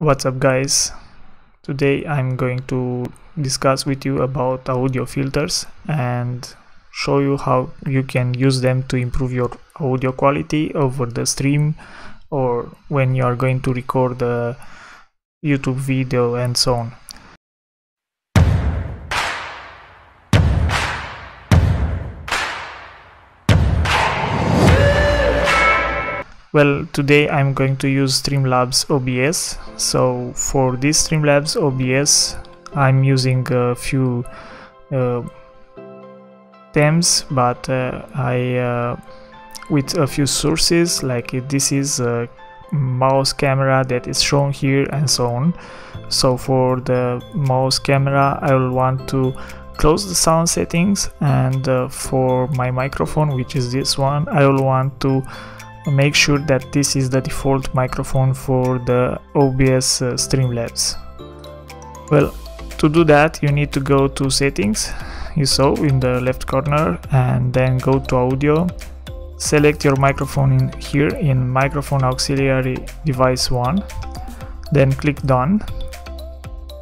What's up, guys? Today I'm going to discuss with you about audio filters and show you how you can use them to improve your audio quality over the stream or when you are going to record a YouTube video and so on. Well, today I'm going to use Streamlabs OBS. So for this Streamlabs OBS, I'm using a few themes, but with a few sources, like this is a mouse camera that is shown here and so on. So for the mouse camera, I will want to close the sound settings, and for my microphone, which is this one, I will want to make sure that this is the default microphone for the OBS Streamlabs. Well, to do that you need to go to settings, you saw in the left corner, and then go to audio, select your microphone in here in microphone auxiliary device 1, then click done.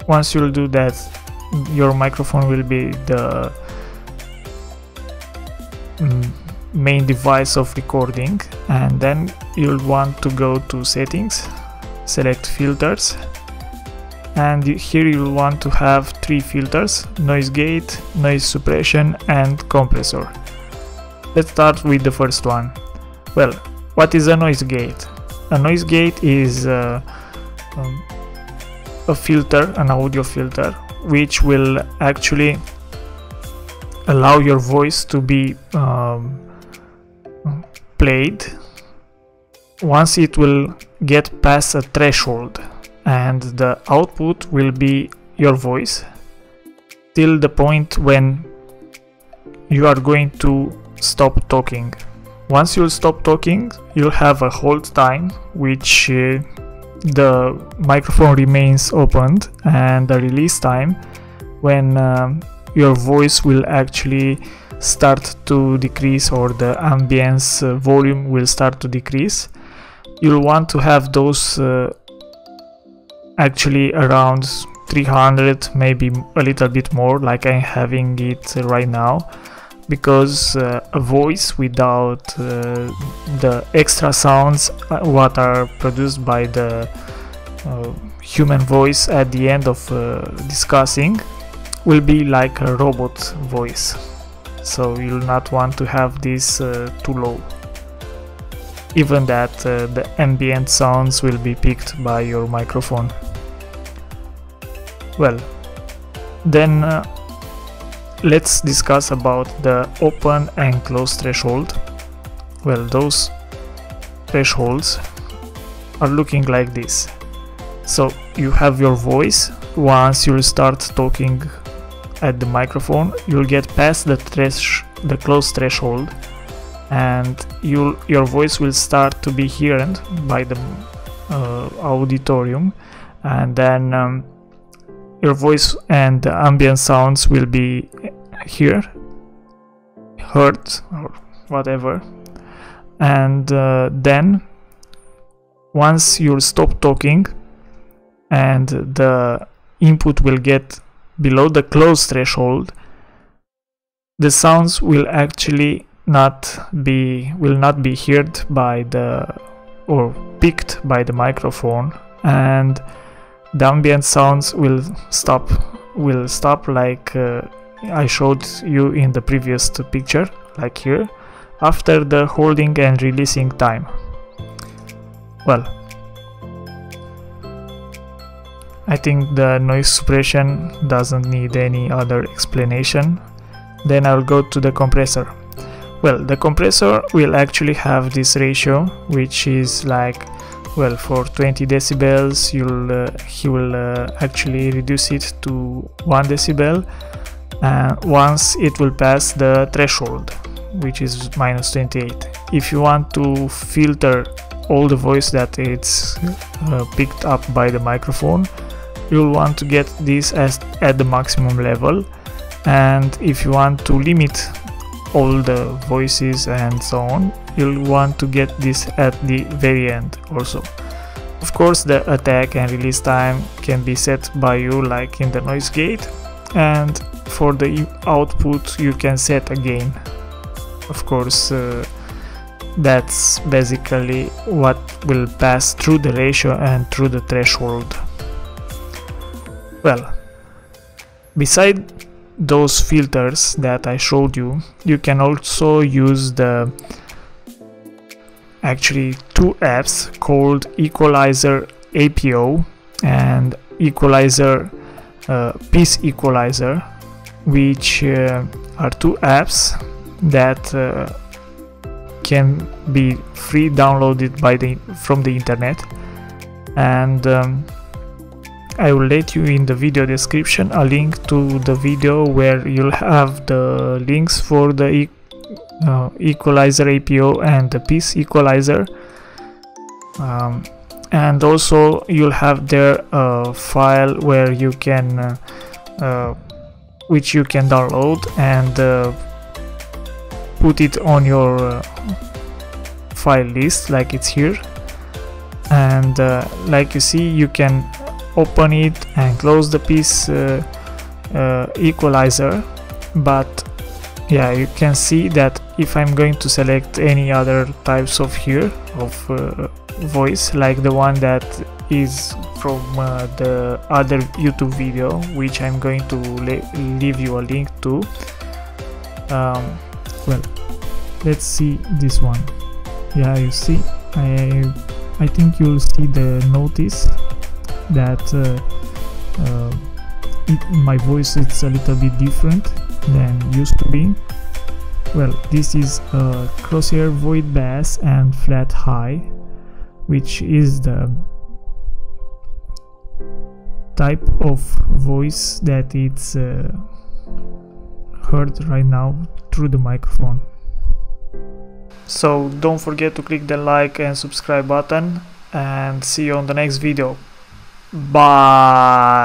Once you'll do that, your microphone will be the main device of recording, and then you'll want to go to settings, select filters, and here you'll want to have 3 filters: noise gate, noise suppression, and compressor. Let's start with the first one. Well, what is a noise gate? A noise gate is a filter, an audio filter, which will actually allow your voice to be played once it will get past a threshold, and the output will be your voice till the point when you are going to stop talking. Once you'll stop talking, you'll have a hold time, which the microphone remains opened, and a release time when your voice will actually start to decrease, or the ambience volume will start to decrease. You'll want to have those actually around 300, maybe a little bit more, like I'm having it right now, because a voice without the extra sounds what are produced by the human voice at the end of discussing will be like a robot voice. So you'll not want to have this too low, even that the ambient sounds will be picked by your microphone. Well, then let's discuss about the open and close threshold. Well, those thresholds are looking like this. So you have your voice. Once you start talking at the microphone, you'll get past the close threshold, and your voice will start to be heard by the auditorium, and then your voice and the ambient sounds will be heard or whatever. And then once you'll stop talking and the input will get below the close threshold, the sounds will actually not be heard by or picked by the microphone, and the ambient sounds will stop like I showed you in the previous picture, like here, after the holding and releasing time. Well, I think the noise suppression doesn't need any other explanation. Then I'll go to the compressor. Well, the compressor will actually have this ratio, which is like, well, for 20 decibels he will actually reduce it to 1 decibel once it will pass the threshold, which is -28. If you want to filter all the voice that it's picked up by the microphone, you'll want to get this at the maximum level, and if you want to limit all the voices and so on, you'll want to get this at the very end also. Of course, the attack and release time can be set by you, like in the noise gate, and for the output you can set a gain. Of course, that's basically what will pass through the ratio and through the threshold. Well, beside those filters that I showed you, you can also use the actually two apps called Equalizer APO and Equalizer Piece Equalizer, which are two apps that can be free downloaded from the internet, and I will let you in the video description a link to the video where you'll have the links for the Equalizer APO and the Piece Equalizer, and also you'll have there a file where you can which you can download and put it on your file list, like it's here. And like you see, you can open it and close the Piece Equalizer, but yeah, you can see that if I'm going to select any other types of voice, like the one that is from the other YouTube video, which I'm going to leave you a link to, well, let's see this one. Yeah, you see, I think you'll see the notice that my voice is a little bit different than used to be. Well, this is a crosshair void bass and flat high, which is the type of voice that it's heard right now through the microphone. So don't forget to click the like and subscribe button, and see you on the next video. Bye.